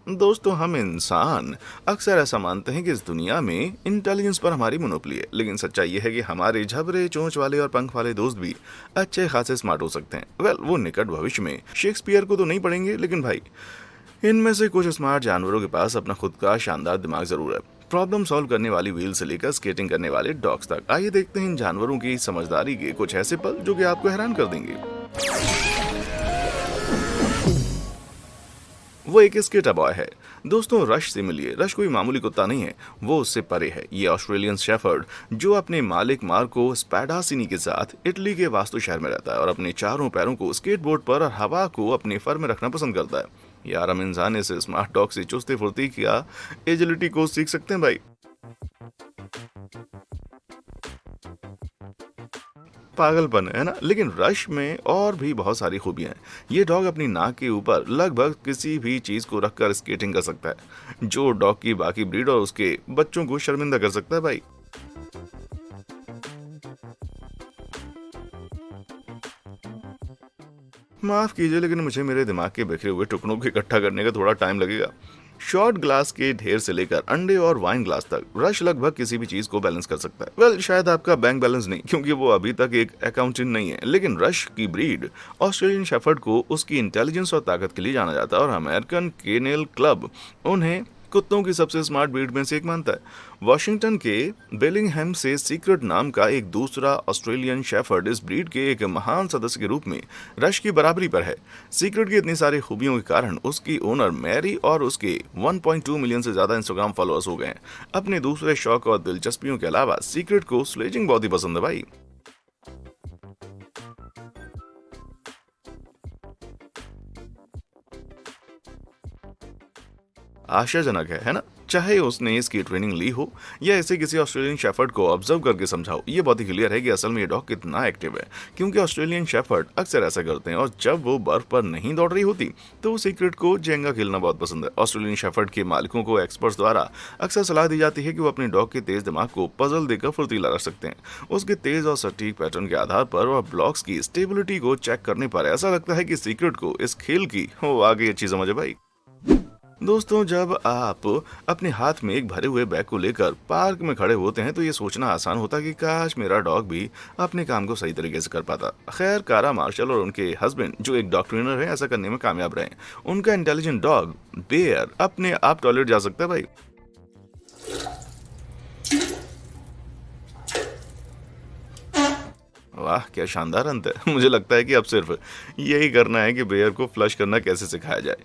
दोस्तों, हम इंसान अक्सर ऐसा मानते हैं कि इस दुनिया में इंटेलिजेंस पर हमारी मोनोपोली है, लेकिन सच्चाई ये है कि हमारे झबरे चोंच वाले और पंख वाले दोस्त भी अच्छे खासे स्मार्ट हो सकते हैं। वो निकट भविष्य में शेक्सपियर को तो नहीं पढ़ेंगे, लेकिन भाई इनमें से कुछ स्मार्ट जानवरों के पास अपना खुद का शानदार दिमाग जरूर है। प्रॉब्लम सॉल्व करने वाली व्हील से लेकर स्केटिंग करने वाले डॉग्स तक, आइए देखते हैं इन जानवरों की समझदारी के कुछ ऐसे पल जो कि आपको हैरान कर देंगे। वो एक स्केटर बॉय है। दोस्तों, रश से मिलिए। रश कोई मामूली कुत्ता नहीं है, वो उससे परे है। ये ऑस्ट्रेलियन शेफर्ड जो अपने मालिक मार्को स्पैडासिनी के साथ इटली के वास्तु शहर में रहता है और अपने चारों पैरों को स्केटबोर्ड पर और हवा को अपने फर में रखना पसंद करता है। यार, हम इंसान से स्मार्ट डॉग से चुस्ती फुर्ती क्या एजिलिटी को सीख सकते हैं भाई। पागलपन है ना, लेकिन रश में और भी बहुत सारी खूबियां हैं। ये डॉग अपनी नाक के ऊपर लगभग किसी भी चीज को रखकर स्केटिंग कर सकता है, जो डॉग की बाकी ब्रीड और उसके बच्चों को शर्मिंदा कर सकता है भाई। माफ कीजिए, लेकिन मुझे मेरे दिमाग के बिखरे हुए टुकड़ों को इकट्ठा करने का थोड़ा टाइम लगेगा। शॉर्ट ग्लास के ढेर से लेकर अंडे और वाइन ग्लास तक रश लगभग किसी भी चीज को बैलेंस कर सकता है। शायद आपका बैंक बैलेंस नहीं, क्योंकि वो अभी तक एक अकाउंटेंट नहीं है, लेकिन रश की ब्रीड ऑस्ट्रेलियन शेफर्ड को उसकी इंटेलिजेंस और ताकत के लिए जाना जाता है और अमेरिकन केनेल क्लब उन्हें कुत्तों की सबसे स्मार्ट ब्रीड में से एक मानता है। वॉशिंगटन के बेलिंगहैम से सीक्रेट नाम का एक दूसरा ऑस्ट्रेलियन शेफर्ड इस ब्रीड के एक महान सदस्य के रूप में रश की बराबरी पर है। सीक्रेट की इतनी सारी खूबियों के कारण उसकी ओनर मैरी और उसके 1.2 मिलियन से ज्यादा इंस्टाग्राम फॉलोअर्स हो गए हैं। अपने दूसरे शौक और दिलचस्पियों के अलावा सीक्रेट को स्लेजिंग बहुत ही पसंद है भाई। आशाजनक है ना? चाहे उसने इसकी ट्रेनिंग ली हो या इसे किसी ऑस्ट्रेलियन शेफर्ड को ऑब्जर्व करके समझाओ, ये बहुत ही क्लियर है कि असल में ये डॉग कितना एक्टिव है, क्योंकि ऑस्ट्रेलियन शेफर्ड अक्सर ऐसा करते हैं और जब वो बर्फ पर नहीं दौड़ रही होती तो सीक्रेट को जेंगा खेलना बहुत पसंद है। ऑस्ट्रेलियन शेफर्ड के मालिकों को एक्सपर्ट्स द्वारा अक्सर सलाह दी जाती है कि वो अपने डॉग के तेज दिमाग को पजल देकर फुर्तीला रख सकते हैं। उसके तेज और सटीक पैटर्न के आधार पर और ब्लॉक्स की स्टेबिलिटी को चेक करने पर ऐसा लगता है कि सीक्रेट को इस खेल की हो आगे अच्छी समझ है भाई। दोस्तों, जब आप अपने हाथ में एक भरे हुए बैग को लेकर पार्क में खड़े होते हैं तो ये सोचना आसान होता है कि काश मेरा डॉग भी अपने काम को सही तरीके से कर पाता। खैर, कारा मार्शल और उनके हस्बैंड जो एक डॉग ट्रेनर है, ऐसा करने में कामयाब रहे। उनका इंटेलिजेंट डॉग बेयर अपने आप टॉयलेट जा सकता है भाई। वाह, क्या शानदार अंत है। मुझे लगता है कि अब सिर्फ यही करना है कि बेयर को फ्लश करना कैसे सिखाया जाए।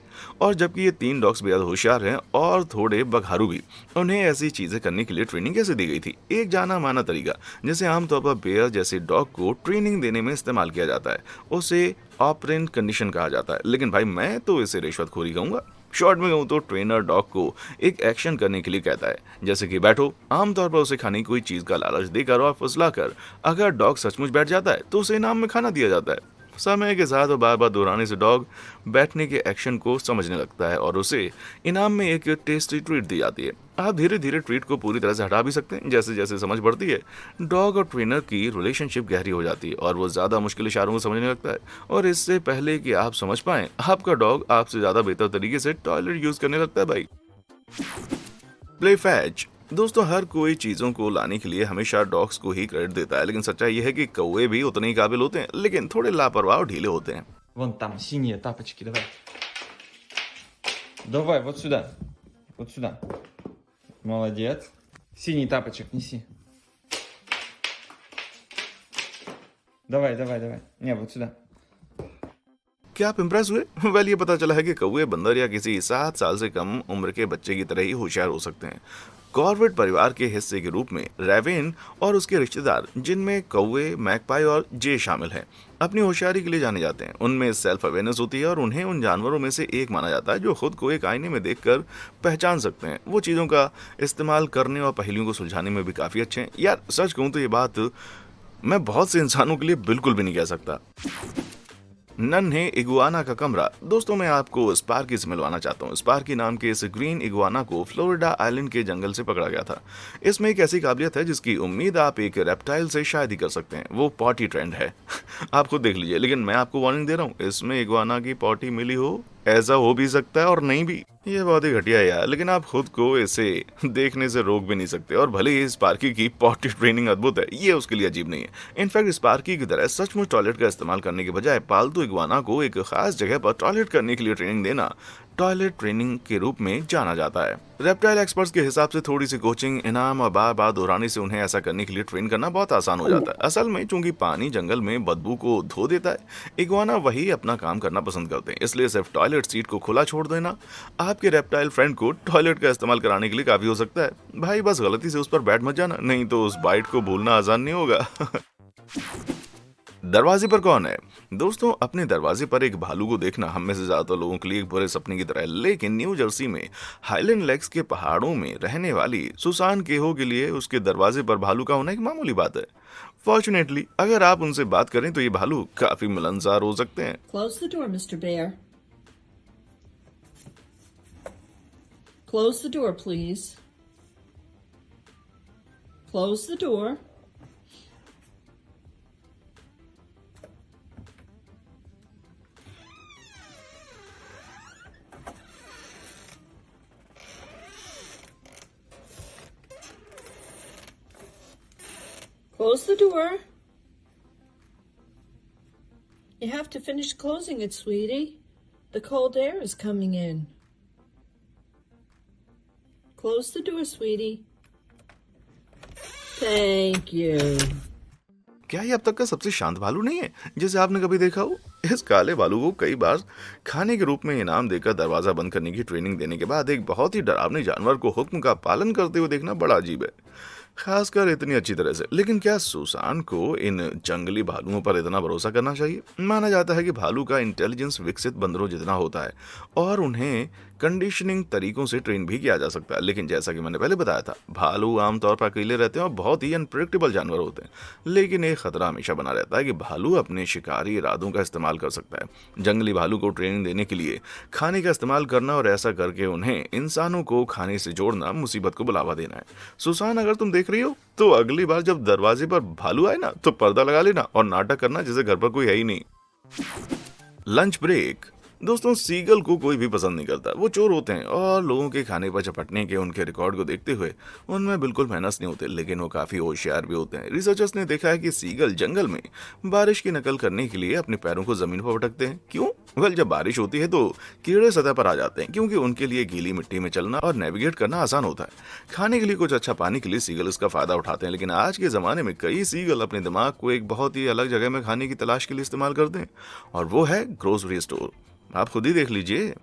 और जबकि ये तीन डॉग्स बेहद होशियार हैं और थोड़े बघारू भी, उन्हें ऐसी चीजें करने के लिए ट्रेनिंग कैसे दी गई थी? एक जाना माना तरीका जिसे आमतौर पर बेयर जैसे डॉग को ट्रेनिंग देने में इस्तेमाल किया जाता है, उसे ऑपरेंट कंडीशन कहा जाता है, लेकिन भाई मैं तो इसे रिश्वतखोरी कहूंगा। शॉर्ट में कहूँ तो ट्रेनर डॉग को एक एक्शन करने के लिए कहता है, जैसे कि बैठो। आमतौर पर उसे खाने की कोई चीज का लालच देकर और फुसलाकर अगर डॉग सचमुच बैठ जाता है तो उसे इनाम में खाना दिया जाता है। समय के साथ और बार बार दोहराने से डॉग बैठने के एक्शन को समझने लगता है और उसे इनाम में एक टेस्टी ट्रीट दी जाती है। आप धीरे धीरे ट्रीट को पूरी तरह से हटा भी सकते हैं। जैसे जैसे समझ बढ़ती है, डॉग और ट्रेनर की रिलेशनशिप गहरी हो जाती है और वो ज्यादा मुश्किल इशारों को समझने लगता है। और इससे पहले कि आप समझ पाए, आपका डॉग आपसे ज्यादा बेहतर तरीके से टॉयलेट यूज करने लगता है भाई। Play fetch. दोस्तों, हर कोई चीजों को लाने के लिए हमेशा डॉग्स को ही क्रेडिट देता है, लेकिन सच्चाई यह है कि कौवे भी उतने ही काबिल होते हैं, लेकिन थोड़े लापरवाह और ढीले होते हैं। Вон там синие тапочки, давай. Давай, вот сюда. Вот сюда. Молодец. Синий тапочек неси. Давай, давай, давай. Не, вот сюда. क्या आप इम्प्रेस हुए? वेल, ये पता चला है कि कौवे बंदर या किसी 7 साल से कम उम्र के बच्चे की तरह ही होशियार हो सकते हैं। कॉर्वेट परिवार के हिस्से के रूप में रेवेन और उसके रिश्तेदार, जिनमें कौवे, मैकपाई और जे शामिल हैं, अपनी होशियारी के लिए जाने जाते हैं। उनमें सेल्फ अवेयरनेस होती है और उन्हें उन जानवरों में से एक माना जाता है जो खुद को एक आईने में देखकर पहचान सकते हैं। वो चीज़ों का इस्तेमाल करने और पहेलियों को सुलझाने में भी काफ़ी अच्छे हैं। यार, सच कहूँ तो ये बात मैं बहुत से इंसानों के लिए बिल्कुल भी नहीं कह सकता। नन्हे इगुआना का कमरा। दोस्तों, मैं आपको स्पार्की से मिलवाना चाहता हूँ। स्पार्की नाम के इस ग्रीन इगुआना को फ्लोरिडा आइलैंड के जंगल से पकड़ा गया था। इसमें एक ऐसी काबिलियत है जिसकी उम्मीद आप एक रेप्टाइल से शायद ही कर सकते हैं। वो पॉटी ट्रेंड है। आप खुद देख लीजिए, लेकिन मैं आपको वार्निंग दे रहा हूँ, इसमें इगुआना की पॉटी मिली हो, ऐसा हो भी सकता है और नहीं भी। ये बहुत ही घटिया है यार, लेकिन आप खुद को इसे देखने से रोक भी नहीं सकते। और भले ही स्पार्की की पॉटी ट्रेनिंग अद्भुत है, ये उसके लिए अजीब नहीं है। इनफैक्ट स्पार्की की तरह सचमुच टॉयलेट का इस्तेमाल करने के बजाय पालतू इग्वाना को एक खास जगह पर टॉयलेट करने के लिए ट्रेनिंग देना टॉयलेट ट्रेनिंग के रूप में जाना जाता है। रेप्टाइल एक्सपर्ट्स के हिसाब से थोड़ी सी कोचिंग, इनाम और बार बार दोहराने से उन्हें ऐसा करने के लिए ट्रेन करना बहुत आसान हो जाता है। असल में चूंकि पानी जंगल में बदबू को धो देता है, इग्वाना वही अपना काम करना पसंद करते हैं। इसलिए सिर्फ टॉयलेट सीट को खुला छोड़ देना आपके रेप्टाइल फ्रेंड को टॉयलेट का इस्तेमाल कराने के लिए काफी हो सकता है। भाई बस गलती से उस पर बैठ मत जाना, नहीं तो उस बाइट को भूलना आसान नहीं होगा। दरवाजे पर कौन है? दोस्तों, अपने दरवाजे पर एक भालू को देखना हम में से ज्यादातर लोगों के लिए एक बुरे सपने की तरह है, लेकिन न्यू जर्सी में हाईलैंड लेक्स के पहाड़ों में रहने वाली सुसान केहो के लिए उसके दरवाजे पर भालू का होना एक मामूली बात है। फॉर्चुनेटली अगर आप उनसे बात करें तो ये भालू काफी मिलनसार हो सकते हैं। Close the door, Mr. Bear. Close the door, please. Close the door. Close the door. You have to finish closing it, sweetie. The cold air is coming in. Close the door, sweetie. Thank you. क्या ये अब तक का सबसे शांत भालू नहीं है जिसे आपने कभी देखा हो? इस काले भालू को कई बार खाने के रूप में इनाम देकर दरवाजा बंद करने की ट्रेनिंग देने के बाद एक बहुत ही डरावने जानवर को हुक्म का पालन करते हुए देखना बड़ा अजीब है, खासकर इतनी अच्छी तरह से। लेकिन क्या सुसान को इन जंगली भालुओं पर इतना भरोसा करना चाहिए? माना जाता है कि भालू का इंटेलिजेंस विकसित बंदरों जितना होता है और उन्हें कंडीशनिंग तरीकों से ट्रेन भी किया जा सकता है। लेकिन जैसा कि मैंने पहले बताया था, भालू आमतौर पर अकेले रहते हैं और बहुत ही अनप्रेडिक्टेबल जानवर होते हैं। लेकिन एक खतरा हमेशा बना रहता है कि भालू अपने शिकारी इरादों का इस्तेमाल कर सकता है। जंगली भालू को ट्रेनिंग देने के लिए खाने का इस्तेमाल करना और ऐसा करके उन्हें इंसानों को खाने से जोड़ना मुसीबत को बढ़ावा देना है। सुसान, अगर तुम देख रही हो तो अगली बार जब दरवाजे पर भालू आए ना तो पर्दा लगा लेना और नाटक करना जैसे घर पर कोई है ही नहीं। Lunch break. दोस्तों, सीगल को कोई भी पसंद नहीं करता। वो चोर होते हैं और लोगों के खाने पर झपटने के उनके रिकॉर्ड को देखते हुए उनमें बिल्कुल मेहनत नहीं होते, लेकिन वो काफी होशियार भी होते हैं। रिसर्चर्स ने देखा है कि सीगल जंगल में बारिश की नकल करने के लिए अपने पैरों को जमीन पर पटकते हैं। क्यों? वेल, जब बारिश होती है तो कीड़े सतह पर आ जाते हैं, क्योंकि उनके लिए गीली मिट्टी में चलना और नेविगेट करना आसान होता है। खाने के लिए कुछ अच्छा पाने के लिए सीगल इसका फायदा उठाते हैं, लेकिन आज के जमाने में कई सीगल अपने दिमाग को एक बहुत ही अलग जगह में खाने की तलाश के लिए इस्तेमाल करते हैं, और वो है ग्रोसरी स्टोर। आप खुद ही देख लीजिए।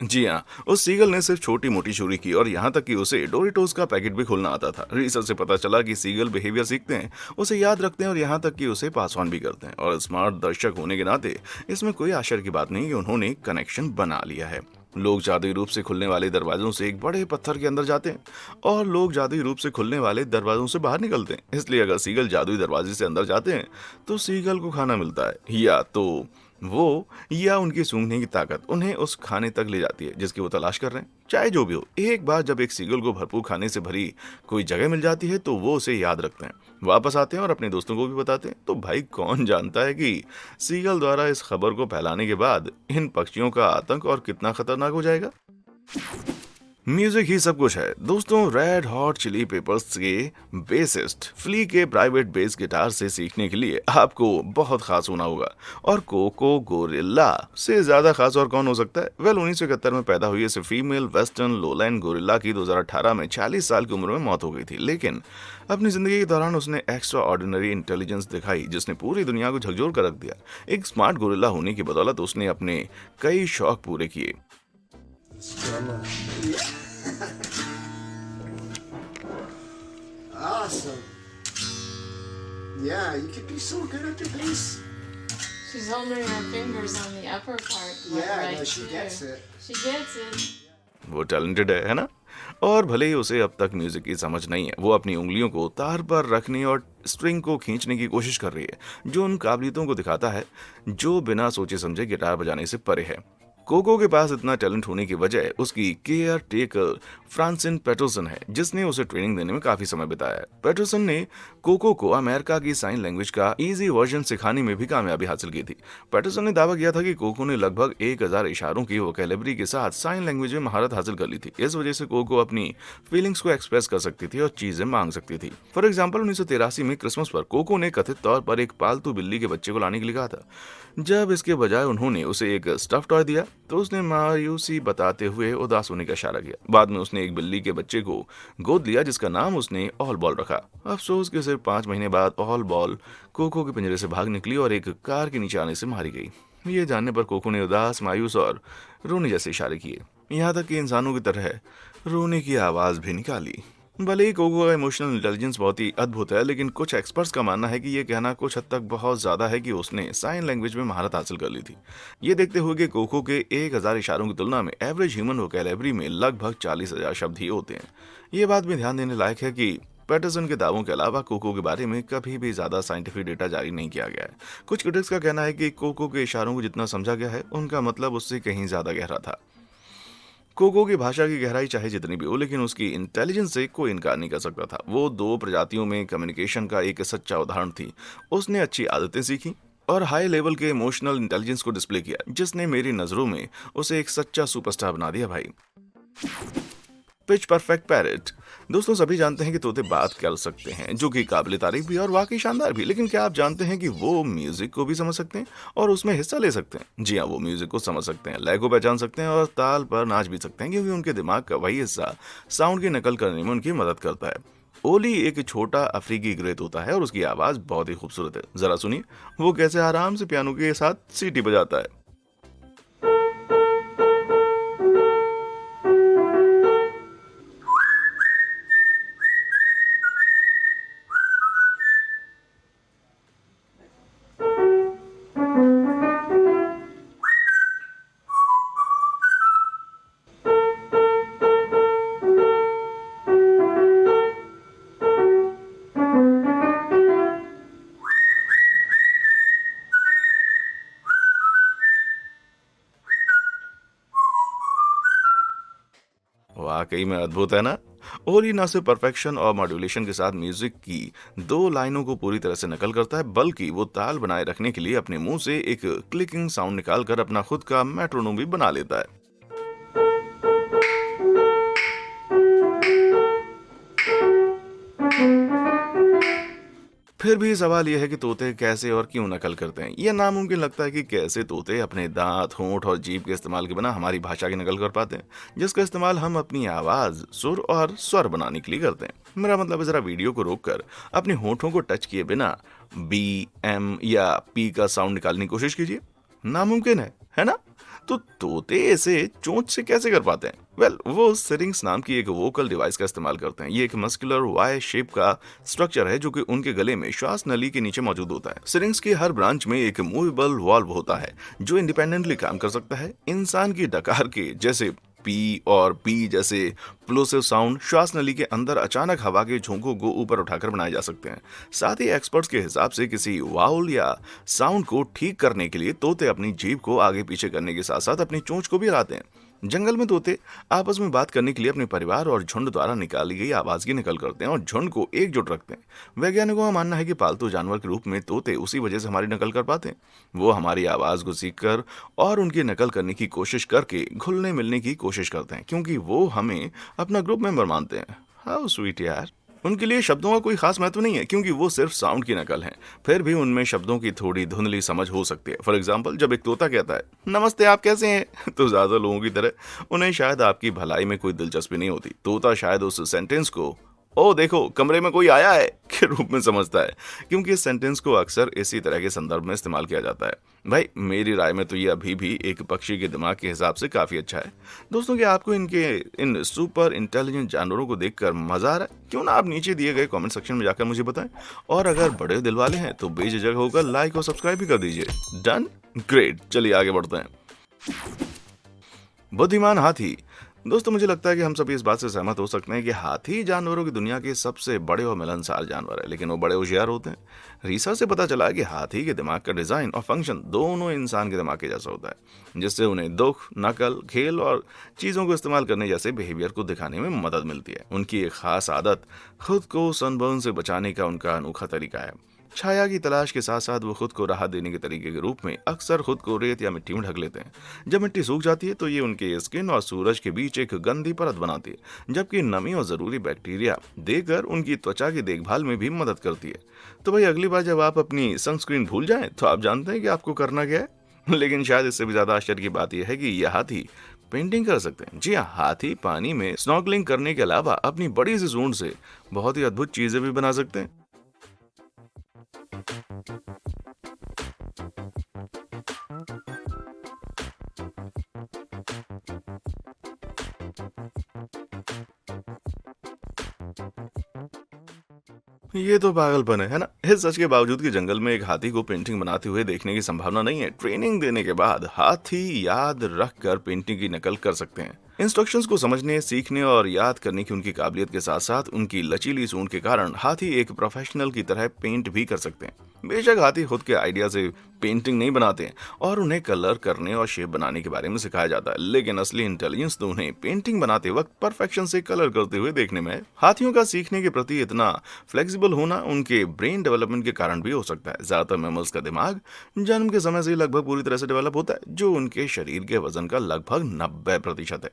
जी हाँ, उस सीगल ने सिर्फ छोटी मोटी चोरी की और यहाँ तक कि उसे डोरिटोस का पैकेट भी खोलना आता था। रिसर्च से पता चला कि सीगल बिहेवियर सीखते हैं, उसे याद रखते हैं और यहाँ तक कि उसे पास ऑन भी करते हैं। और स्मार्ट दर्शक होने के नाते इसमें कोई आश्चर्य की बात नहीं कि उन्होंने कनेक्शन बना लिया है। लोग जादुई रूप से खुलने वाले दरवाजों से एक बड़े पत्थर के अंदर जाते हैं और लोग जादुई रूप से खुलने वाले दरवाजों से बाहर निकलते हैं। इसलिए अगर सीगल जादुई दरवाजे से अंदर जाते हैं तो सीगल को खाना मिलता है, या तो वो या उनकी सूंघने की ताकत उन्हें उस खाने तक ले जाती है जिसकी वो तलाश कर रहे हैं। चाहे जो भी हो, एक बार जब एक सीगल को भरपूर खाने से भरी कोई जगह मिल जाती है तो वो उसे याद रखते हैं, वापस आते हैं और अपने दोस्तों को भी बताते हैं। तो भाई, कौन जानता है कि सीगल द्वारा इस खबर को फैलाने के बाद इन पक्षियों का आतंक और कितना खतरनाक हो जाएगा। म्यूजिक ही सब कुछ है। दोस्तों, रेड हॉट चिली पेपर्स के बेसिस्ट फ्ली के प्राइवेट बेस गिटार से सीखने के लिए आपको बहुत खास होना होगा, और कोको गोरिल्ला से ज्यादा खास और कौन हो सकता है? वेल, 1971 में पैदा हुई इस फीमेल वेस्टर्न लोलैंड गोरिल्ला की 2018 में 40 साल की उम्र में मौत हो गई थी, लेकिन अपनी जिंदगी के दौरान उसने एक्स्ट्रा ऑर्डिनरी इंटेलिजेंस दिखाई जिसने पूरी दुनिया को झकझोर कर रख दिया। एक स्मार्ट गोरिल्ला होने की बदौलत उसने अपने कई शौक पूरे किए। Awesome. Yeah, you could be so good at the bass. She's holding her fingers on the upper part. Yeah, right no, she here. gets it. She gets it. वो टैलेंटेड है ना? और भले ही उसे अब तक म्यूजिक की समझ नहीं है, वो अपनी उंगलियों को तार पर रखने और स्ट्रिंग को खींचने की कोशिश कर रही है, जो उन काबिलियतों को दिखाता है जो बिना सोचे समझे गिटार बजाने से परे है। कोको के पास इतना टैलेंट होने की वजह उसकी केयर टेकर फ्रांसिन पेटरसन है, जिसने उसे ट्रेनिंग देने में काफी समय बिताया है। पेटरसन ने कोको को अमेरिका की साइन लैंग्वेज का इजी वर्जन सिखाने में भी कामयाबी हासिल की थी। पेटरसन ने दावा किया था कि कोको ने लगभग 1000 इशारों की वोकैबुलरी के साथ साइन लैंग्वेज में महारत हासिल कर ली थी। इस वजह से कोको अपनी फीलिंग्स को एक्सप्रेस कर सकती थी और चीजें मांग सकती थी। फॉर एग्जाम्पल 1983 में क्रिसमस पर कोको ने कथित तौर पर एक पालतू बिल्ली के बच्चे को लाने के लिए कहा था। जब इसके बजाय उन्होंने उसे एक स्टफ टॉय दिया तो उसने मायूसी बताते हुए उदास होने का इशारा किया। बाद में उसने एक बिल्ली के बच्चे को गोद लिया, जिसका नाम उसने ऑल बॉल रखा। अफसोस कि सिर्फ 5 महीने बाद ऑल बॉल कोको के पिंजरे से भाग निकली और एक कार के नीचे आने से मारी गई। ये जानने पर कोको ने उदास, मायूस और रोने जैसे इशारे किए, यहाँ तक कि इंसानों की तरह रोने की आवाज भी निकाली। भले ही कोको का इमोशनल इंटेलिजेंस बहुत ही अद्भुत है, लेकिन कुछ एक्सपर्ट्स का मानना है कि यह कहना कुछ हद तक बहुत ज्यादा है कि उसने साइन लैंग्वेज में महारत हासिल कर ली थी। ये देखते हुए कि कोको के 1000 इशारों की तुलना में एवरेज ह्यूमन वोकैबुलरी में लगभग 40,000 शब्द ही होते हैं। ये बात भी ध्यान देने लायक है कि पैटरसन के दावों के अलावा कोको के बारे में कभी भी ज्यादा साइंटिफिक डेटा जारी नहीं किया गया है। कुछ क्रिटिक्स का कहना है कि कोको के इशारों को जितना समझा गया है, उनका मतलब उससे कहीं ज्यादा गहरा था। कोको की भाषा की गहराई चाहे जितनी भी हो, लेकिन उसकी इंटेलिजेंस से कोई इनकार नहीं कर सकता था। वो 2 प्रजातियों में कम्युनिकेशन का एक सच्चा उदाहरण थी। उसने अच्छी आदतें सीखी और हाई लेवल के इमोशनल इंटेलिजेंस को डिस्प्ले किया, जिसने मेरी नजरों में उसे एक सच्चा सुपरस्टार बना दिया भाई। Pitch perfect parrot. दोस्तों, सभी जानते हैं कि तोते बात कर सकते हैं, जो कि काबिल तारीफ भी और वाकई शानदार भी। लेकिन क्या आप जानते हैं कि वो म्यूजिक को भी समझ सकते हैं और उसमें हिस्सा ले सकते हैं? जी हाँ, वो म्यूजिक को समझ सकते हैं, लय को पहचान सकते हैं और ताल पर नाच भी सकते हैं, क्योंकि उनके दिमाग का वही हिस्सा साउंड की नकल करने में उनकी मदद करता है। ओली एक छोटा अफ्रीकी ग्रे तोता है और उसकी आवाज बहुत ही खूबसूरत है। जरा सुनिए वो कैसे आराम से पियानो के साथ सीटी बजाता है। वाकई में अद्भुत है ना। ओली न सिर्फ परफेक्शन और मॉड्यूलेशन के साथ म्यूजिक की 2 लाइनों को पूरी तरह से नकल करता है, बल्कि वो ताल बनाए रखने के लिए अपने मुंह से एक क्लिकिंग साउंड निकालकर अपना खुद का मेट्रोनोम भी बना लेता है। फिर भी सवाल यह है कि तोते कैसे और क्यों नकल करते हैं। यह नामुमकिन लगता है कि कैसे तोते अपने दांत, होंठ और जीभ के इस्तेमाल के बिना हमारी भाषा की नकल कर पाते हैं, जिसका इस्तेमाल हम अपनी आवाज, सुर और स्वर बनाने के लिए करते हैं। मेरा मतलब है, जरा वीडियो को रोककर अपने होठों को टच किए बिना बी, एम या पी का साउंड निकालने की कोशिश कीजिए। नामुमकिन है ना? तो तोते इसे चोंच से कैसे कर पाते हैं? वेल, वो सिरिंग्स नाम की एक वोकल डिवाइस का इस्तेमाल करते हैं। ये एक मस्कुलर वाई शेप का स्ट्रक्चर है, जो कि उनके गले में श्वास नली के नीचे मौजूद होता है। सिरिंग्स के हर ब्रांच में एक मूवेबल वाल्व होता है, जो इंडिपेंडेंटली काम कर सकता है। इंसान की डकार के जैसे पी और पी जैसे प्लोसिव साउंड श्वास नली के अंदर अचानक हवा के झोंकों को ऊपर उठाकर बनाए जा सकते हैं। साथ ही एक्सपर्ट्स के हिसाब से किसी वाउल या साउंड को ठीक करने के लिए तोते अपनी जीभ को आगे पीछे करने के साथ साथ अपनी चोंच को भी हिलाते हैं। जंगल में तोते आपस में बात करने के लिए अपने परिवार और झुंड द्वारा निकाली गई आवाज की नकल करते हैं और झुंड को एकजुट रखते हैं। वैज्ञानिकों का मानना है कि पालतू जानवर के रूप में तोते उसी वजह से हमारी नकल कर पाते हैं। वो हमारी आवाज को सीखकर और उनकी नकल करने की कोशिश करके घुलने मिलने की कोशिश करते हैं, क्योंकि वो हमें अपना ग्रुप मेंबर मानते हैं। हाउ स्वीट यार। उनके लिए शब्दों का कोई खास महत्व नहीं है, क्योंकि वो सिर्फ साउंड की नकल है। फिर भी उनमें शब्दों की थोड़ी धुंधली समझ हो सकती है। फॉर एग्जाम्पल, जब एक तोता कहता है नमस्ते, आप कैसे हैं, तो ज्यादा लोगों की तरह उन्हें शायद आपकी भलाई में कोई दिलचस्पी नहीं होती। तोता शायद उस सेंटेंस को ओ देखो कमरे में कोई आया है के रूप में समझता है, क्योंकि इस सेंटेंस को अक्सर इसी तरह के संदर्भ में इस्तेमाल किया जाता है। भाई, मेरी राय में तो ये अभी भी एक पक्षी के दिमाग के हिसाब से काफी अच्छा है। दोस्तों, क्या आपको इन सुपर इंटेलिजेंट जानवरों को देखकर मजा आ रहा है? क्यों ना आप नीचे दिए गए कमेंट सेक्शन में जाकर मुझे बताएं। और अगर बड़े दिल वाले हैं तो बेझिझक होकर लाइक और सब्सक्राइब भी कर दीजिए। डन? ग्रेट, चलिए आगे बढ़ते हैं। बुद्धिमान हाथी। दोस्तों मुझे लगता है कि हम सभी इस बात से सहमत हो सकते हैं कि हाथी जानवरों की दुनिया के सबसे बड़े और मिलनसार जानवर है, लेकिन वो बड़े होशियार होते हैं। रिसर्च से पता चला है कि हाथी के दिमाग का डिजाइन और फंक्शन दोनों इंसान के दिमाग के जैसा होता है, जिससे उन्हें दुख, नकल, खेल और चीजों को इस्तेमाल करने जैसे बिहेवियर को दिखाने में मदद मिलती है। उनकी एक खास आदत खुद को सनबर्न से बचाने का उनका अनोखा तरीका है। छाया की तलाश के साथ साथ वो खुद को राहत देने के तरीके के रूप में अक्सर खुद को रेत या मिट्टी में ढक लेते हैं। जब मिट्टी सूख जाती है तो ये उनके स्किन और सूरज के बीच एक गंदी परत बनाती है, जबकि नमी और जरूरी बैक्टीरिया देकर उनकी त्वचा की देखभाल में भी मदद करती है। तो भाई अगली बार जब आप अपनी सनस्क्रीन भूल जाएं तो आप जानते हैं कि आपको करना क्या है। लेकिन शायद इससे भी ज्यादा आश्चर्य की बात यह है कि यह हाथी पेंटिंग कर सकते हैं। जी हाँ, हाथी पानी में स्नॉर्कलिंग करने के अलावा अपनी बड़ी सी सूंड से बहुत ही अद्भुत चीजें भी बना सकते हैं। ये तो पागलपन है ना। इस सच के बावजूद कि जंगल में एक हाथी को पेंटिंग बनाते हुए देखने की संभावना नहीं है, ट्रेनिंग देने के बाद हाथी याद रखकर पेंटिंग की नकल कर सकते हैं। इंस्ट्रक्शंस को समझने, सीखने और याद करने की उनकी काबिलियत के साथ साथ उनकी लचीली सूंड के कारण हाथी एक प्रोफेशनल की तरह पेंट भी कर सकते हैं। बेशक हाथी खुद के आइडिया से पेंटिंग नहीं बनाते हैं और उन्हें कलर करने और शेप बनाने के बारे में सिखाया जाता है, लेकिन असली इंटेलिजेंस तो उन्हें पेंटिंग बनाते वक्त परफेक्शन से कलर करते हुए देखने में है। हाथियों का सीखने के प्रति इतना फ्लेक्सिबल होना उनके ब्रेन डेवलपमेंट के कारण भी हो सकता है। ज्यादातर मैमल्स का दिमाग जन्म के समय से ही लगभग पूरी तरह से डेवलप होता है, जो उनके शरीर के वजन का लगभग 90% है।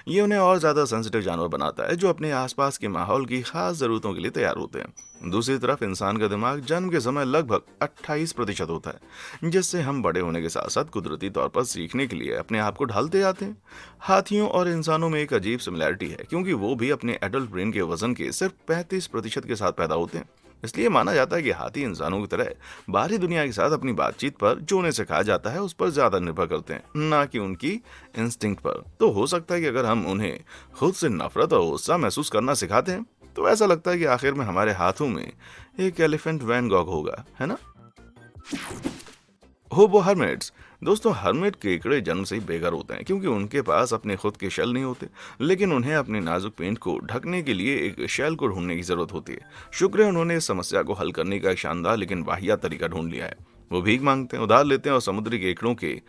ये उन्हें और ज्यादा सेंसिटिव जानवर बनाता है, जो अपने आसपास के माहौल की खास जरूरतों के लिए तैयार होते हैं। दूसरी तरफ इंसान का दिमाग जन्म के समय लगभग 28% होता है, जिससे हम बड़े होने के साथ साथ कुदरती तौर पर सीखने के लिए अपने आप को ढालते जाते हैं। हाथियों और इंसानों में एक अजीब सिमिलैरिटी है, क्योंकि वो भी अपने एडल्ट ब्रेन के वजन के सिर्फ 35% के साथ पैदा होते हैं। इसलिए माना जाता है कि हाथी इंसानों की तरह बाहरी दुनिया के साथ अपनी बातचीत पर जो उन्हें सिखाया जाता है उस पर ज्यादा निर्भर करते हैं, ना कि उनकी इंस्टिंक्ट पर। तो हो सकता है कि अगर हम उन्हें खुद से नफरत और गुस्सा महसूस करना सिखाते हैं तो ऐसा लगता है कि आखिर में हमारे हाथों में एक एलिफेंट वैन गॉग होगा, है ना। होबो हर्मिट्स। दोस्तों, हर्मिट केकड़े जन्म से ही बेघर होते हैं, क्योंकि उनके पास अपने खुद के शेल नहीं होते, लेकिन उन्हें अपने नाजुक पेंट को ढकने के लिए एक शेल को ढूंढने की जरूरत होती है। शुक्र है उन्होंने इस समस्या को हल करने का एक शानदार लेकिन वाहियात तरीका ढूंढ लिया है। वो भीख मांगते हैं, उधार लेते हैं और समुद्री केकड़ों के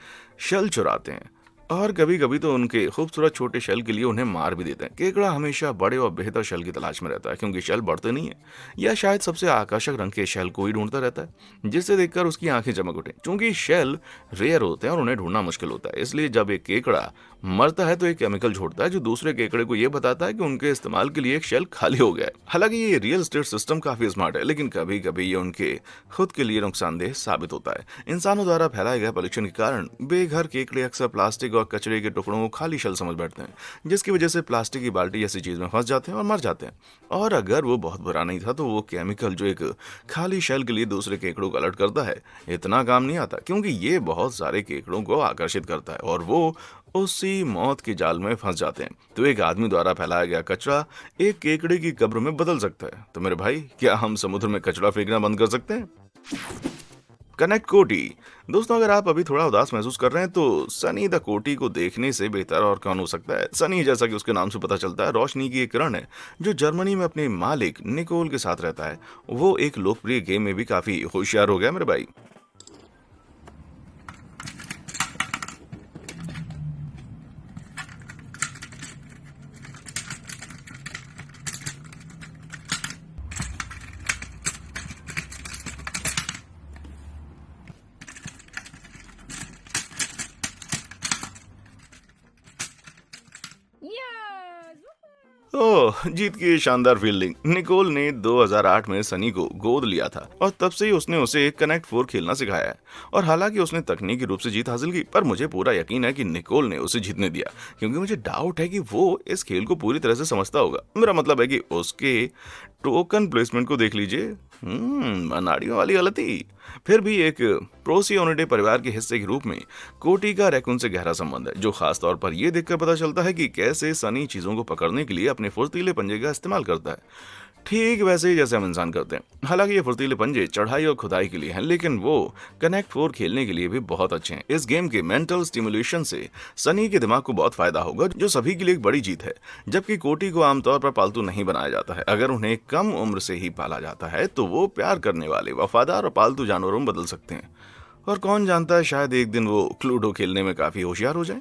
शेल चुराते हैं, और कभी कभी तो उनके खूबसूरत छोटे शेल के लिए उन्हें मार भी देते हैं। केकड़ा हमेशा बड़े और बेहतर शेल की तलाश में रहता है, क्योंकि शेल बढ़ते नहीं है, या शायद सबसे आकर्षक रंग के शेल को ही ढूंढता रहता है, जिससे देखकर उसकी आंखें चमक उठे। क्योंकि शेल रेयर होते हैं और उन्हें ढूंढना मुश्किल होता है, इसलिए जब एक केकड़ा मरता है तो एक केमिकल छोड़ता है जो दूसरे केकड़े को यह बताता है कि उनके इस्तेमाल के लिए एक शेल खाली हो गया है। हालांकि ये रियल एस्टेट सिस्टम काफी स्मार्ट है, लेकिन कभी कभी ये उनके खुद के लिए नुकसानदेह साबित होता है। इंसानों द्वारा फैलाए गए पॉल्यूशन के कारण बेघर केकड़े अक्सर प्लास्टिक और कचरे के टुकड़ों को खाली शेल समझ बैठते हैं, जिसकी वजह से प्लास्टिक की बाल्टी जैसी चीज में फंस जाते हैं और मर जाते हैं। और अगर वो बहुत बुरा नहीं था तो वो केमिकल जो एक खाली शेल के लिए दूसरे केकड़ों को अलर्ट करता है इतना काम नहीं आता, क्योंकि ये बहुत सारे केकड़ों को आकर्षित करता है और वो उसी मौत के जाल में फंस जाते हैं। तो एक आदमी द्वारा फैलाया गया कचरा एक केकड़े की कब्र में बदल सकता है। तो मेरे भाई, क्या हम समुद्र में कचरा फेंकना बंद कर सकते हैं? कनेक्ट कोटी। दोस्तों, अगर आप अभी थोड़ा उदास महसूस कर रहे हैं तो सनी द कोटी को देखने से बेहतर और कौन हो सकता है। सनी, जैसा कि उसके नाम से पता चलता है, रोशनी की एक किरण है जो जर्मनी में अपने मालिक निकोल के साथ रहता है। वो एक लोकप्रिय गेम में भी काफी होशियार हो गया मेरे भाई। ओह, जीत की शानदार फील्डिंग। निकोल ने 2008 में सनी को गोद लिया था और तब से ही उसने उसे कनेक्ट 4 खेलना सिखाया है। और हालांकि उसने तकनीकी रूप से जीत हासिल की, पर मुझे पूरा यकीन है कि निकोल ने उसे जीतने दिया, क्योंकि मुझे डाउट है कि वो इस खेल को पूरी तरह से समझता होगा। मेरा मतलब है कि उसके टोकन प्लेसमेंट को देख लीजिए, नाड़ियों वाली गलती। फिर भी एक प्रोसियोनिडे परिवार के हिस्से के रूप में कोटी का रैकून से गहरा संबंध है, जो खास तौर पर यह देखकर पता चलता है कि कैसे सनी चीजों को पकड़ने के लिए अपने फुर्तीले पंजे का इस्तेमाल करता है। ठीक वैसे ही जैसे हम इंसान करते हैं। हालांकि ये फुर्तीले पंजे चढ़ाई और खुदाई के लिए हैं, लेकिन वो कनेक्ट 4 खेलने के लिए भी बहुत अच्छे हैं। इस गेम के मेंटल स्टिमुलेशन से सनी के दिमाग को बहुत फायदा होगा, जो सभी के लिए एक बड़ी जीत है। जबकि कोटी को आमतौर पर पालतू नहीं बनाया जाता है। अगर उन्हें कम उम्र से ही पाला जाता है तो वो प्यार करने वाले, वफादार और पालतू जानवरों में बदल सकते हैं। और कौन जानता है, शायद एक दिन वो क्लूडो खेलने में काफी होशियार हो जाए।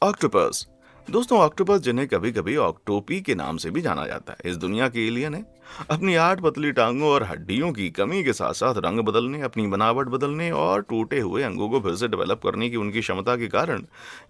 ऑक्टोपस। दोस्तों, ऑक्टोपस, जिन्हें कभी कभी ऑक्टोपी के नाम से भी जाना जाता है, इस दुनिया के एलियन है। अपनी 8 पतली टांगों और हड्डियों की कमी के साथ साथ रंग बदलने, अपनी बनावट बदलने और टूटे हुए अंगों को फिर से डेवलप करने की उनकी क्षमता के कारण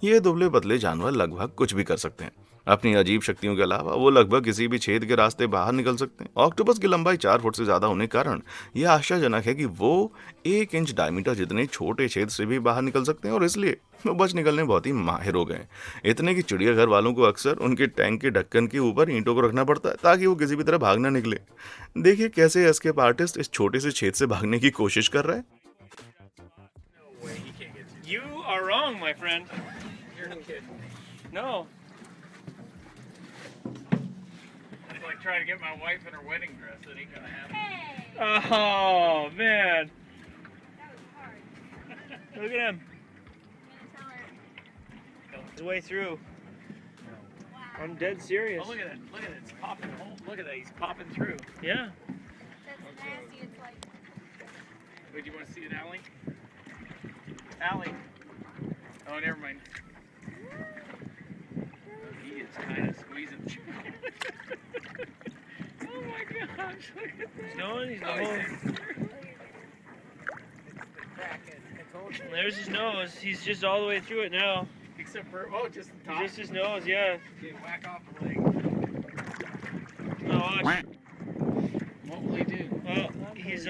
ये दुबले पतले जानवर लगभग कुछ भी कर सकते हैं। अपनी अजीब शक्तियों के अलावा वो लगभग किसी भी छेद के रास्ते बाहर निकल सकते हैं। ऑक्टोपस की लंबाई 4 फुट से ज्यादा होने के कारण यह आश्चर्यजनक है कि वो 1 इंच डायमीटर जितने छोटे छेद से भी बाहर निकल सकते हैं, और इसलिए वो बच निकलने में बहुत ही माहिर हो गए। इतने कि चिड़ियाघर वालों को अक्सर उनके टैंक के ढक्कन के ऊपर ईंटों को रखना पड़ता है ताकि वो किसी भी तरह भाग ना निकले। देखिए कैसे एस्केप आर्टिस्ट इस छोटे से छेद से भागने की कोशिश कर रहा है। You are wrong, my friend. You're a kid. No. It's like trying to get my wife in her wedding dress. That ain't gonna happen. Oh, man. Look at him. His way through. I'm dead serious. Oh, look at that. Look at that. It's popping. Look at that. He's popping through. Yeah. That's nasty. It's like. Wait, do you want to see it, Allie? Allie. Oh, never mind. He is kind of squeezing through. Oh my gosh, look at that. He's going, he's going. There's his nose. He's just all the way through it now. Except for, just the top. Just his nose, yeah. Okay, whack off the leg. Oh, watch. What will he do? Well, he's,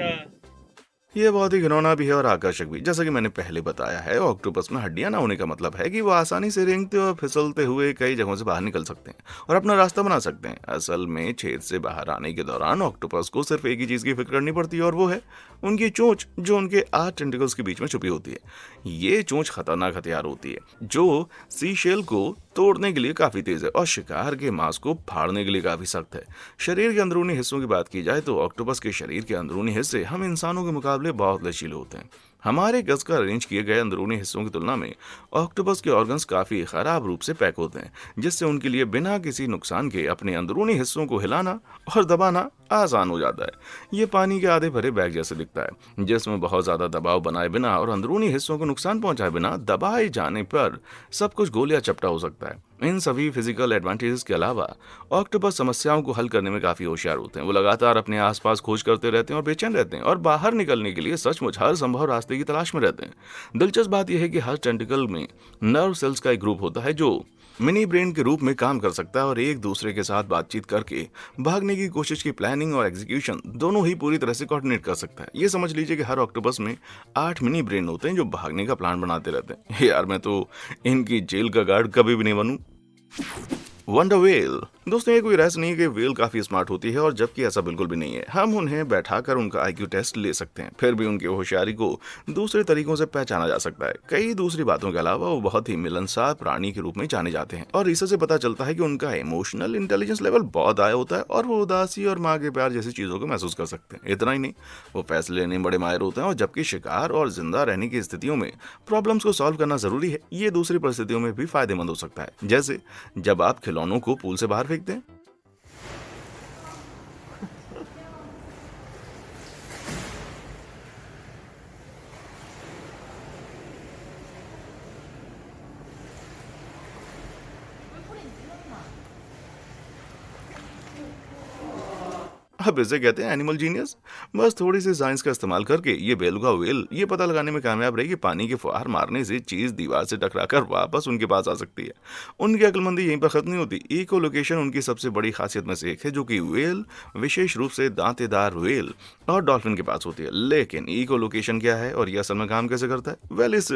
ये बहुत ही घिनौना भी है और आकर्षक भी। जैसा कि मैंने पहले बताया है, ऑक्टोपस में हड्डियां ना होने का मतलब है कि वो आसानी से रेंगते और फिसलते हुए कई जगहों से बाहर निकल सकते हैं और अपना रास्ता बना सकते हैं। असल में छेद से बाहर आने के दौरान ऑक्टोपस को सिर्फ एक ही चीज की फिक्र करनी पड़ती है, और वो है उनकी चोंच, जो उनके 8 टेंटिकल्स के बीच में छुपी होती है। ये चोंच खतरनाक हथियार होती है जो सी शेल को तोड़ने के लिए काफी तेज है और शिकार के मांस को फाड़ने के लिए काफी सख्त है। शरीर के अंदरूनी हिस्सों की बात की जाए तो ऑक्टोपस के शरीर के अंदरूनी हिस्से हम इंसानों के मुकाबले बहुत लचीले होते हैं। हमारे कसकर अरेंज किए गए अंदरूनी हिस्सों की तुलना में ऑक्टोपस के ऑर्गन्स काफी खराब रूप से पैक होते हैं, जिससे उनके लिए बिना किसी नुकसान के अपने अंदरूनी हिस्सों को हिलाना और दबाना आसान हो जाता है। ये पानी के आधे भरे बैग जैसे दिखता है, जिसमें बहुत ज्यादा दबाव बनाए बिना और अंदरूनी हिस्सों को नुकसान पहुंचाए बिना दबाए जाने पर सब कुछ गोलियां चपटा हो सकता है। इन सभी फिजिकल एडवांटेजेस के अलावा ऑक्टोपस समस्याओं को हल करने में काफी होशियार होते हैं। वो लगातार अपने आसपास खोज करते रहते हैं और बेचैन रहते हैं और बाहर निकलने के लिए सचमुच हर संभव रास्ते की तलाश में रहते हैं। दिलचस्प बात यह है कि हर टेंटिकल में नर्व सेल्स का एक ग्रुप होता है जो मिनी ब्रेन के रूप में काम कर सकता है और एक दूसरे के साथ बातचीत करके भागने की कोशिश की प्लानिंग और एग्जीक्यूशन दोनों ही पूरी तरह से कोऑर्डिनेट कर सकता है। ये समझ लीजिए कि हर ऑक्टोपस में 8 मिनी ब्रेन होते हैं जो भागने का प्लान बनाते रहते हैं। यार, मैं तो इनकी जेल का गार्ड कभी भी नहीं बनूं। Wonder whale. दोस्तों, ये कोई रहस्य नहीं है कि व्हेल काफी स्मार्ट होती है, और जबकि ऐसा बिल्कुल भी नहीं है। हम उन्हें बैठाकर उनका आईक्यू टेस्ट ले सकते हैं, फिर भी उनकी होशियारी को दूसरे तरीकों से पहचाना जा सकता है। कई दूसरी बातों के अलावा वो बहुत ही मिलनसार प्राणी के रूप में जाने जाते हैं, और रिसर्च से पता चलता है कि उनका इमोशनल इंटेलिजेंस लेवल बहुत हाई होता है और वो उदासी और माँ के प्यार जैसी चीजों को महसूस कर सकते हैं। इतना ही नहीं, वो फैसले लेने में बड़े माहिर होते हैं, और जबकि शिकार और जिंदा रहने की स्थितियों में प्रॉब्लम्स को सॉल्व करना जरूरी है, ये दूसरी परिस्थितियों में भी फायदेमंद हो सकता है, जैसे जब आप खिलौनों को पूल से बाहर फेंकते हैं। अब इसे कहते हैं एनिमल जीनियस। बस थोड़ी सी साइंस का इस्तेमाल करके ये बेलुगा व्हेल ये पता लगाने में कामयाब रही कि पानी के फुहार मारने से चीज दीवार से टकराकर वापस उनके पास आ सकती है। उनकी अक्लमंदी यहीं पर खत्म नहीं होती। इको लोकेशन उनकी सबसे बड़ी खासियत में से एक है, जो कि व्हेल, विशेष रूप से दांतेदार व्हेल और डॉल्फिन के पास होती है। लेकिन इको लोकेशन क्या है और यह असल में काम कैसे करता है? वेल, इस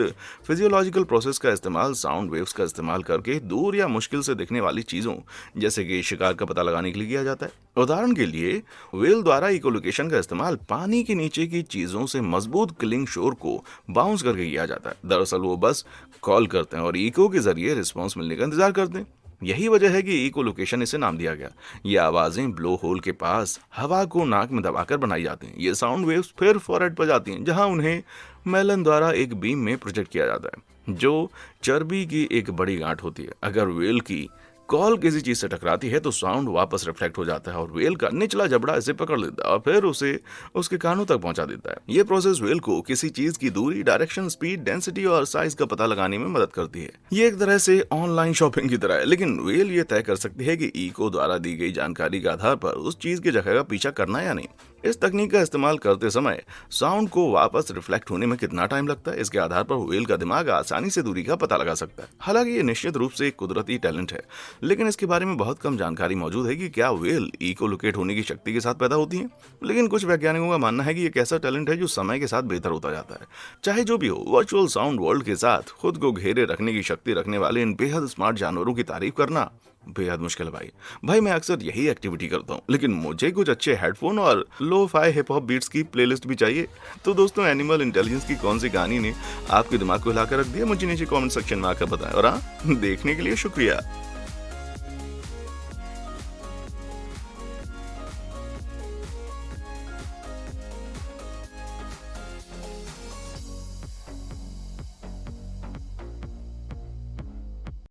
फिजियोलॉजिकल प्रोसेस का इस्तेमाल साउंड वेव्स का इस्तेमाल करके दूर या मुश्किल से दिखने वाली चीजों जैसे कि शिकार का पता लगाने के लिए किया जाता है। उदाहरण के लिए, व्हेल द्वारा इकोलोकेशन का इस्तेमाल पानी के नीचे की चीजों से मजबूत किलिंग शोर को बाउंस करके किया जाता है। दरअसल वो बस कॉल करते हैं और इको के जरिए रिस्पॉन्स मिलने का इंतजार करते हैं। यही वजह है कि इको लोकेशन इसे नाम दिया गया। ये आवाजें ब्लो होल के पास हवा को नाक में दबाकर बनाई जाती हैं। ये साउंड वेव्स फिर फॉरहेड पर जाती हैं, जहां उन्हें मेलन द्वारा एक बीम में प्रोजेक्ट किया जाता है, जो चर्बी की एक बड़ी गांठ होती है। अगर व्हेल की कॉल किसी चीज से टकराती है तो साउंड वापस रिफ्लेक्ट हो जाता है और व्हेल का निचला जबड़ा इसे पकड़ लेता है और फिर उसे उसके कानों तक पहुंचा देता है। ये प्रोसेस व्हेल को किसी चीज की दूरी, डायरेक्शन, स्पीड, डेंसिटी और साइज का पता लगाने में मदद करती है। ये एक तरह से ऑनलाइन शॉपिंग की तरह है, लेकिन व्हेल ये तय कर सकती है कि इको द्वारा दी गई जानकारी के आधार पर उस चीज की जगह का पीछा करना या नहीं। इस तकनीक का इस्तेमाल करते समय साउंड को वापस रिफ्लेक्ट होने में कितना टाइम लगता है, इसके आधार पर व्हेल का दिमाग आसानी से दूरी का पता लगा सकता है। हालांकि ये निश्चित रूप से एक कुदरती टैलेंट है, लेकिन इसके बारे में बहुत कम जानकारी मौजूद है कि क्या व्हेल इको लोकेट होने की शक्ति के साथ पैदा होती हैं। लेकिन कुछ वैज्ञानिकों का मानना है कि एक ऐसा टैलेंट है जो समय के साथ बेहतर होता जाता है। चाहे जो भी हो, वर्चुअल साउंड वर्ल्ड के साथ खुद को घेरे रखने की शक्ति रखने वाले इन बेहद स्मार्ट जानवरों की तारीफ करना बेहद मुश्किल है भाई मैं अक्सर यही एक्टिविटी करता हूँ, लेकिन मुझे कुछ अच्छे हेडफोन और lo fi hip hop beats की प्लेलिस्ट भी चाहिए। तो दोस्तों, एनिमल इंटेलिजेंस की कौन सी कहानी ने आपके दिमाग को हिलाकर रख दिया, मुझे नीचे कमेंट सेक्शन में आकर बताएं। और हाँ, देखने के लिए शुक्रिया।